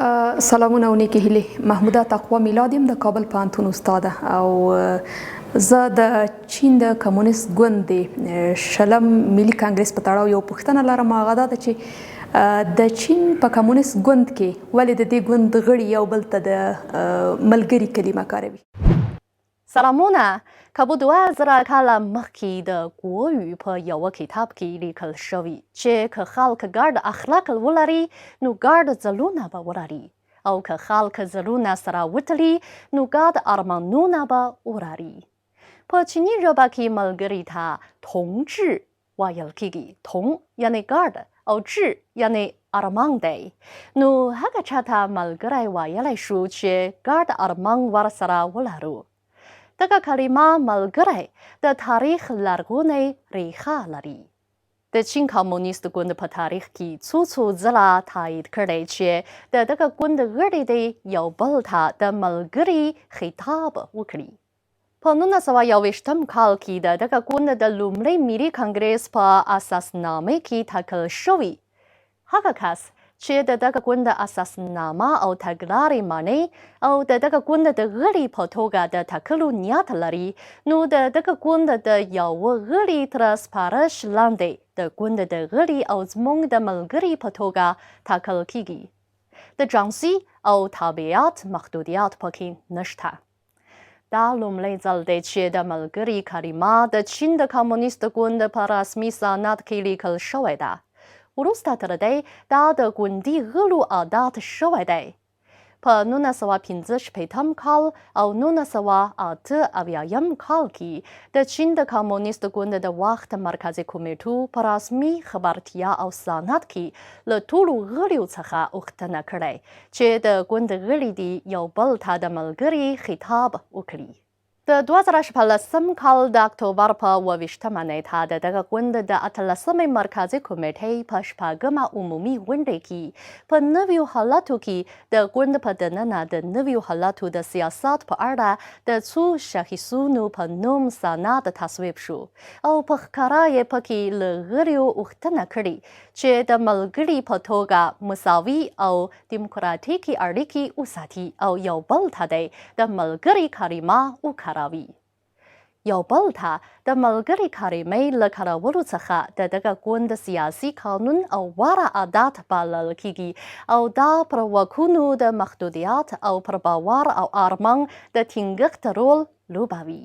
سلامونه او نیکې هیلې. محموده تقوا میلاد یم، د کابل پوهنتون استاده، او زه د چین د کمونیست ګوند د شلم ملي کانګرس په تړاو یو پوښتنه لرم. هغه دا ده چې د چین په کمونیست ګوند کې ولې د دې ګوند غړي یو بل ته د ملګري کلمه کاروي؟ سلامونه. کابو 2000 کاله مخکې د ګویو په یوه کتاب کې لیکل شوي چې که خلک ګډ اخلاق ولري نو ګډ ځلونه به ولري، او که خلک ځلونه سره وتړي نو ګډ ارمانونه به ولري. په چیني ژبه کې ملګري ته تونجي ویل کیږي. تون یعنې ګډ او جي یعنې ارمان دی. نو هغه چاته ملګری ویلی شو چې ګډ ارمان ورسره ولرو. دغه کلمه ملګری د تاریخ لرغونې ریښه لري. د چین کمونیست ګوند په تاریخ کې څو ځله تایید کړی چې د دغه ګوند غړي د یو بل ته د ملګري خطاب وکړي. په 1921 کال کې د دغه ګوند د لومړي ملي کانګرس په اساسنامه کې ټاکل شوي هغه کس چې د دغه ګوند اساسنامه او تګلارې مني او د دغه ګوند د غړي په توګه د ټاکلو نیت لري، نو د دغه ګوند د یوه غړي تر سپارش لاندې د ګوند د غړي او زموږ د ملګري په توګه ټاکل کیږي. د جنسي او تابعیت محدودیت پکې نشته. دا لومړی ځل دی چې د ملګري کلمه د چین د کمونیست ګوند په رسمي سند کې لیکل شوې ده. وروسته تر دې دا د ګوندي غړو عادت شوی دی. په 1965 کال او 1988 کال کې د چین د کمونیست ګوند د وخت مرکزي کمیټو په رسمي خبرتیا او سند کې له ټولو غړیو څخه غوښتنه کړې چې د ګوند غړي دي یو بل ته د ملګري خطاب وکړي. د 2014 کال د اکتوبر په 28مه نیټه د دغه ګوند د 18مې مرکزي کمیټې په 6مه عمومي غونډه کې په نویو حالاتو کې د ګوند په دننه د نویو حالاتو د سیاست په اړه د څو شاخصونو په نوم سند تصویب شو، او په ښکاره یې پکې له غړیو غوښتنه کړې چې د ملګري په توګه مساوي او دیموکراتیکي اړیکې وساتي او یو بل ته د ملګري کلمه وکاروي. یو بل ته د ملګري کلمې له کارولو څخه د دغه ګوند سیاسي قانون او غوره عادت بلل کیږي، او دا پر واکونو د محدودیت او پر باور او ارمان د ټینګښت رول لوبوي.